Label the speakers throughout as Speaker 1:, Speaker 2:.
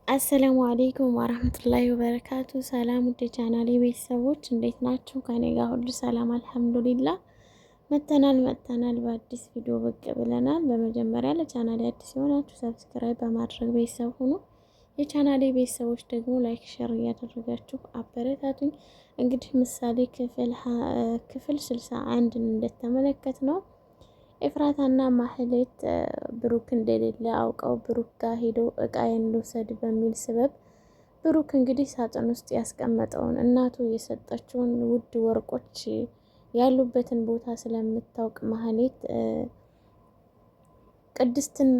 Speaker 1: አሰላሙ አሌይኩም ወራህመቱላሂ ወበረካቱ። ሰላም ውድ ቻናሌ ቤተሰቦች እንዴት ናችሁ? ከኔ ጋር ሁሉ ሰላም አልሐምዱሊላ። መተናል በአዲስ ቪዲዮ ብቅ ብለናል። በመጀመሪያ ለቻናሌ አዲስ የሆናችሁ ሰብስክራይብ በማድረግ ቤተሰብ ሁኑ። የቻናሌ ቤተሰቦች ደግሞ ላይክ፣ ሸር እያደረጋችሁ አበረታቱኝ። እንግዲህ ምሳሌ ክፍል 61 እንደተመለከት ነው ኤፍራታና ማህሌት ብሩክ እንደሌለ አውቀው ብሩክ ጋር ሄደው እቃዬን ልውሰድ በሚል ስበብ ብሩክ እንግዲህ ሳጥን ውስጥ ያስቀመጠውን እናቱ የሰጠችውን ውድ ወርቆች ያሉበትን ቦታ ስለምታውቅ ማህሌት ቅድስትን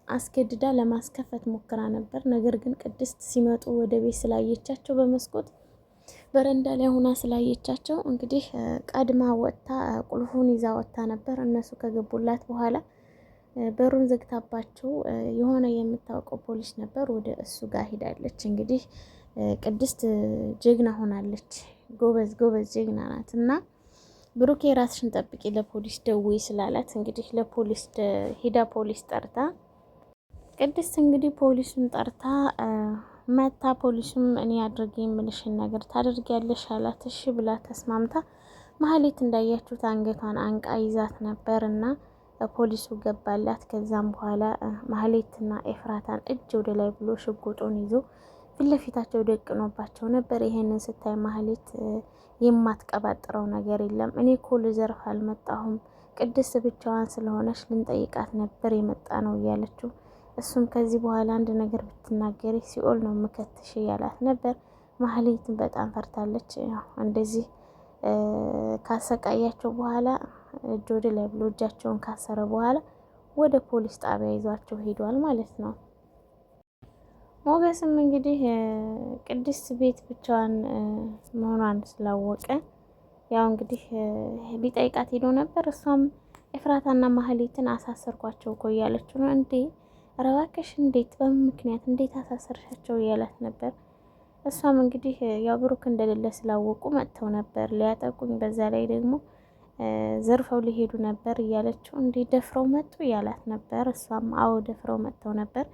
Speaker 1: አስገድዳ ለማስከፈት ሞክራ ነበር። ነገር ግን ቅድስት ሲመጡ ወደ ቤት ስላየቻቸው በመስኮት በረንዳ ላይ ሆና ስላየቻቸው እንግዲህ ቀድማ ወጥታ ቁልፉን ይዛ ወጥታ ነበር። እነሱ ከገቡላት በኋላ በሩን ዘግታባቸው የሆነ የምታውቀው ፖሊስ ነበር፣ ወደ እሱ ጋር ሄዳለች። እንግዲህ ቅድስት ጀግና ሆናለች። ጎበዝ ጀግና ናት። እና ብሩኬ ራስሽን ጠብቂ ለፖሊስ ደውይ ስላላት እንግዲህ ለፖሊስ ሄዳ ፖሊስ ጠርታ ቅድስት እንግዲህ ፖሊሱን ጠርታ መታ ፖሊሱም እኔ አድርጌ የምልሽን ነገር ታደርጊያለሽ አላት። እሺ ብላ ተስማምታ ማህሌት እንዳያችሁት አንገቷን አንቃ ይዛት ነበር እና ፖሊሱ ገባላት። ከዛም በኋላ ማህሌትና ኤፍራታን እጅ ወደ ላይ ብሎ ሽጉጡን ይዞ ፊት ለፊታቸው ደቅኖባቸው ነበር። ይሄንን ስታይ ማህሌት የማትቀባጥረው ነገር የለም። እኔ እኮ ልዘርፍ አልመጣሁም፣ ቅድስት ብቻዋን ስለሆነች ልንጠይቃት ነበር የመጣ ነው እያለችው፣ እሱም ከዚህ በኋላ አንድ ነገር ብትናገሪ ሲኦል ነው ምከትሽ እያላት ነበር። ማህሌትን በጣም ፈርታለች። እንደዚህ ካሰቃያቸው በኋላ እጅ ወደ ላይ ብሎ እጃቸውን ካሰረ በኋላ ወደ ፖሊስ ጣቢያ ይዟቸው ሄዷል ማለት ነው። ሞገስም እንግዲህ ቅድስት ቤት ብቻዋን መሆኗን ስላወቀ ያው እንግዲህ ሊጠይቃት ሄዶ ነበር። እሷም ኤፍራታና ማህሌትን አሳሰርኳቸው እኮ እያለችው ነው። እንዴ ረባከሽ እንዴት በምን ምክንያት እንዴት አሳሰርሻቸው እያላት ነበር። እሷም እንግዲህ ያው ብሩክ እንደሌለ ስላወቁ መጥተው ነበር ሊያጠቁኝ፣ በዛ ላይ ደግሞ ዘርፈው ሊሄዱ ነበር እያለችው፣ እንዴ ደፍረው መጡ እያላት ነበር። እሷም አዎ ደፍረው መጥተው ነበር፣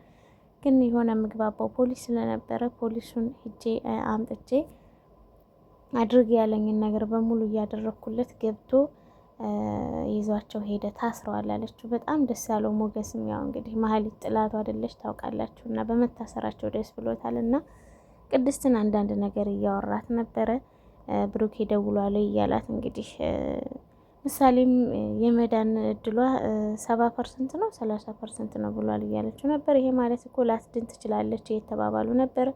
Speaker 1: ግን የሆነ ምግባባው ፖሊስ ስለነበረ ፖሊሱን ሂጄ አምጥቼ አድርግ ያለኝን ነገር በሙሉ እያደረኩለት ገብቶ ይዟቸው ሄደ፣ ታስረዋል አለችው። በጣም ደስ ያለው ሞገስም ያው እንግዲህ ማህሌት ጥላቱ አይደለች ታውቃላችሁ፣ እና በመታሰራቸው ደስ ብሎታል። እና ቅድስትን አንዳንድ ነገር እያወራት ነበረ። ብሩክ ደውሏል እያላት እንግዲህ ምሳሌም የመዳን እድሏ 70% ነው 30% ነው ብሏል እያለችው ነበር። ይሄ ማለት እኮ ላትድን ትችላለች እየተባባሉ ነበር።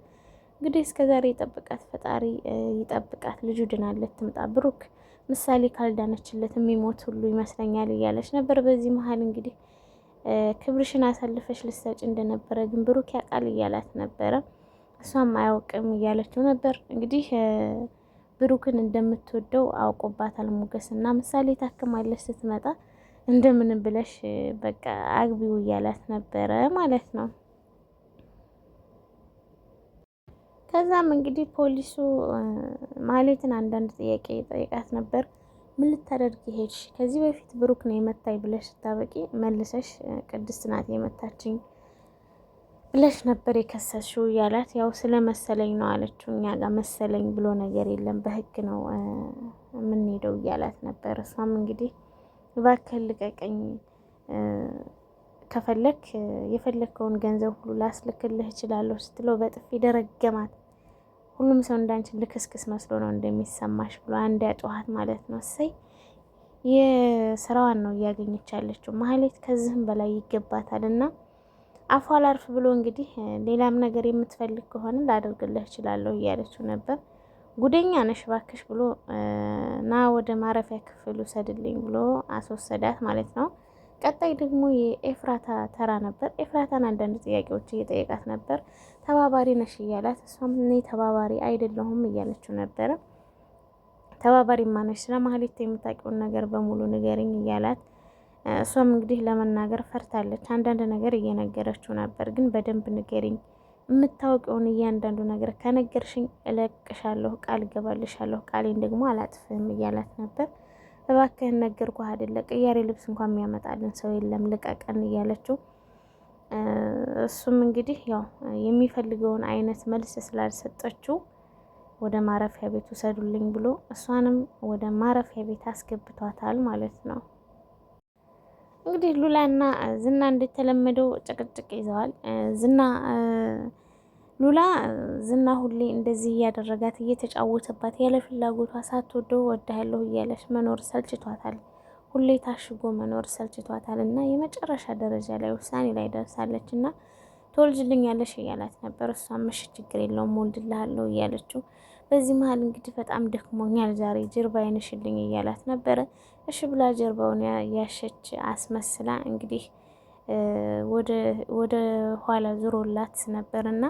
Speaker 1: እንግዲህ እስከዛሬ የጠብቃት ፈጣሪ ይጠብቃት፣ ልጁ ድናለት ትምጣ። ብሩክ ምሳሌ ካልዳነችለት የሚሞት ሁሉ ይመስለኛል እያለች ነበር። በዚህ መሀል እንግዲህ ክብርሽን አሳልፈሽ ልሰጭ እንደነበረ ግን ብሩክ ያውቃል እያላት ነበረ። እሷም አያውቅም እያለችው ነበር። እንግዲህ ብሩክን እንደምትወደው አውቆባታል ሞገስ እና ምሳሌ ታክማለች ስትመጣ እንደምንም ብለሽ በቃ አግቢው እያላት ነበረ ማለት ነው። ከዛም እንግዲህ ፖሊሱ ማህሌትን አንዳንድ ጥያቄ ጠይቃት ነበር። ምን ልታደርጊ ሄድሽ? ከዚህ በፊት ብሩክ ነው የመታኝ ብለሽ ስታበቂ መልሰሽ ቅድስት ናት የመታችኝ ብለሽ ነበር የከሰስሽው እያላት፣ ያው ስለ መሰለኝ ነው አለችው። እኛ ጋር መሰለኝ ብሎ ነገር የለም በህግ ነው የምንሄደው እያላት ነበር። እሷም እንግዲህ እባክህን ልቀቀኝ፣ ከፈለክ የፈለከውን ገንዘብ ሁሉ ላስልክልህ እችላለሁ ስትለው በጥፊ ደረገማት። ሁሉም ሰው እንዳንቺ ልክስክስ መስሎ ነው እንደሚሰማሽ ብሎ አንድ ያጮኋት ማለት ነው። እሰይ የስራዋን ነው እያገኘች ያለችው ማህሌት፣ ከዚህም በላይ ይገባታል። እና አፏ አላርፍ ብሎ እንግዲህ ሌላም ነገር የምትፈልግ ከሆነ ላደርግልህ እችላለሁ እያለችው ነበር። ጉደኛ ነሽ እባክሽ ብሎ ና ወደ ማረፊያ ክፍል ውሰድልኝ ብሎ አስወሰዳት ማለት ነው። ቀጣይ ደግሞ የኤፍራታ ተራ ነበር። ኤፍራታን አንዳንድ ጥያቄዎች እየጠየቃት ነበር። ተባባሪ ነሽ እያላት፣ እሷም እኔ ተባባሪ አይደለሁም እያለችው ነበረ። ተባባሪ ማነሽ? ስለ ማህሌት የምታውቂውን ነገር በሙሉ ንገሪኝ እያላት፣ እሷም እንግዲህ ለመናገር ፈርታለች። አንዳንድ ነገር እየነገረችው ነበር፣ ግን በደንብ ንገሪኝ፣ የምታውቂውን እያንዳንዱ ነገር ከነገርሽኝ እለቅሻለሁ፣ ቃል እገባልሻለሁ፣ ቃሌን ደግሞ አላጥፍም እያላት ነበር። እባክህን ነገርኩህ አይደለ ቅያሬ ልብስ እንኳን የሚያመጣልን ሰው የለም ልቀቀን እያለችው እሱም እንግዲህ ያው የሚፈልገውን አይነት መልስ ስላልሰጠችው ወደ ማረፊያ ቤት ውሰዱልኝ ብሎ እሷንም ወደ ማረፊያ ቤት አስገብቷታል ማለት ነው። እንግዲህ ሉላና ዝና እንደተለመደው ጭቅጭቅ ይዘዋል። ሉላ ዝና ሁሌ እንደዚህ እያደረጋት እየተጫወተባት ያለ ፍላጎቷ ሳትወደው ወዳለሁ እያለች መኖር ሰልችቷታል። ሁሌ ታሽጎ መኖር ሰልችቷታል እና የመጨረሻ ደረጃ ላይ ውሳኔ ላይ ደርሳለች እና ትወልጅልኛለሽ እያላት ነበር። እሷም እሺ ችግር የለውም ወልድልሃለሁ እያለችው፣ በዚህ መሀል እንግዲህ በጣም ደክሞኛል ዛሬ ጀርባዬን እሽልኝ እያላት ነበረ። እሺ ብላ ጀርባውን ያሸች አስመስላ እንግዲህ ወደ ኋላ ዙሮላት ነበርና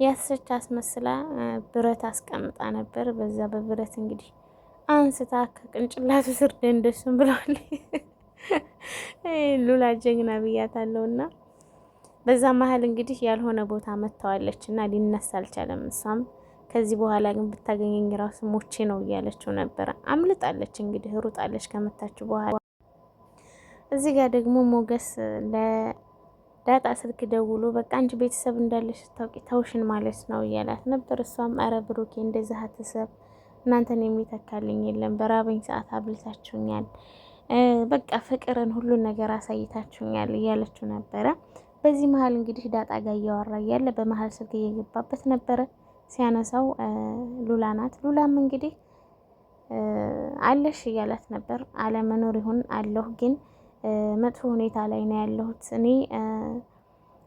Speaker 1: ያሰች አስመስላ ብረት አስቀምጣ ነበር። በዛ በብረት እንግዲህ አንስታ ከቅንጭላቱ ስር ደንደሱን ብለዋል። ሉላ ጀግና ብያታለሁ። እና በዛ መሀል እንግዲህ ያልሆነ ቦታ መጥተዋለች እና ሊነሳ አልቻለም። እሷም ከዚህ በኋላ ግን ብታገኘኝ ራሱ ሞቼ ነው እያለችው ነበረ። አምልጣለች እንግዲህ ሩጣለች ከመታችሁ በኋላ። እዚህ ጋር ደግሞ ሞገስ ለዳጣ ስልክ ደውሎ በቃ አንቺ ቤተሰብ እንዳለሽ ስታውቂ ተውሽን ማለት ነው እያላት ነበር። እሷም አረ ብሩኬ እንደዛ አትሰብ፣ እናንተን የሚተካልኝ የለም፣ በራበኝ ሰዓት አብልታችሁኛል፣ በቃ ፍቅርን ሁሉን ነገር አሳይታችሁኛል እያለችው ነበረ። በዚህ መሀል እንግዲህ ዳጣ ጋር እያወራ እያለ በመሀል ስልክ እየገባበት ነበረ። ሲያነሳው ሉላ ናት። ሉላም እንግዲህ አለሽ እያላት ነበር። አለመኖር ይሁን አለሁ፣ ግን መጥፎ ሁኔታ ላይ ነው ያለሁት። እኔ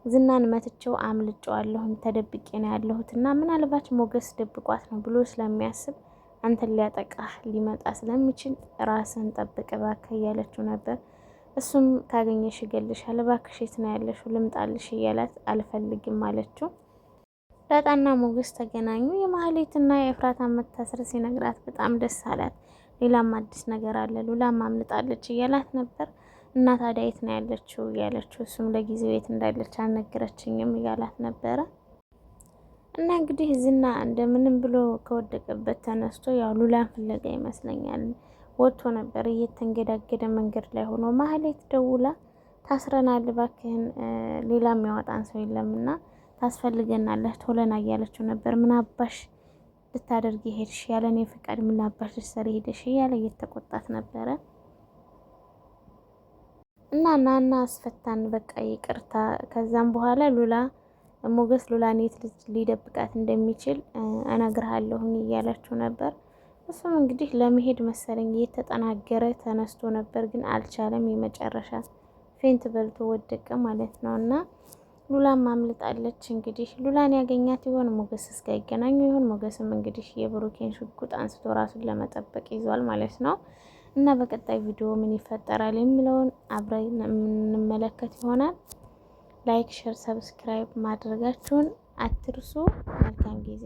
Speaker 1: ዝናን መትቼው አምልጬዋለሁ፣ ተደብቄ ነው ያለሁት እና ምናልባት ሞገስ ደብቋት ነው ብሎ ስለሚያስብ አንተን ሊያጠቃህ ሊመጣ ስለሚችል ራስን ጠብቅ እባክህ እያለችው ነበር። እሱም ካገኘሽ ይገልሻል፣ እባክሽ የት ነው ያለሽው ልምጣልሽ እያላት አልፈልግም አለችው። ዳጣና ሞገስ ተገናኙ። የማህሌትና የኤፍራታ መታሰር ሲነግራት በጣም ደስ አላት። ሌላም አዲስ ነገር አለ፣ ሉላም አምልጣለች እያላት ነበር። እና ታዲያ የት ነው ያለችው እያለችው፣ እሱም ለጊዜው የት እንዳለች አልነገረችኝም እያላት ነበረ። እና እንግዲህ ዝና እንደምንም ብሎ ከወደቀበት ተነስቶ ያው ሉላን ፍለጋ ይመስለኛል ወጥቶ ነበር። እየተንገዳገደ መንገድ ላይ ሆኖ ማህሌት ደውላ ታስረናል፣ እባክህን ሌላ የሚያወጣን ሰው የለምና ታስፈልገናለህ ቶለና እያለችው ነበር። ምን አባሽ ልታደርጊ ሄድሽ? ያለኔ ፍቃድ ምን አባሽ ልትሰሪ ሄደሽ? እያለ እየተቆጣት ነበረ። እና ናና አስፈታን በቃ ይቅርታ። ከዛም በኋላ ሞገስ ሉላን የት ሊደብቃት እንደሚችል እነግርሃለሁኝ እያለችው ነበር። እሱም እንግዲህ ለመሄድ መሰለኝ እየተጠናገረ ተነስቶ ነበር፣ ግን አልቻለም። የመጨረሻ ፌንት በልቶ ወደቀ ማለት ነው። እና ሉላን ማምልጣለች። እንግዲህ ሉላን ያገኛት ይሆን? ሞገስ እስከ ይገናኙ ይሆን? ሞገስም እንግዲህ የብሩኬን ሽጉጥ አንስቶ ራሱን ለመጠበቅ ይዟል ማለት ነው። እና በቀጣይ ቪዲዮ ምን ይፈጠራል የሚለውን አብረን የምንመለከት ይሆናል። ላይክ፣ ሼር፣ ሰብስክራይብ ማድረጋችሁን አትርሱ። መልካም ጊዜ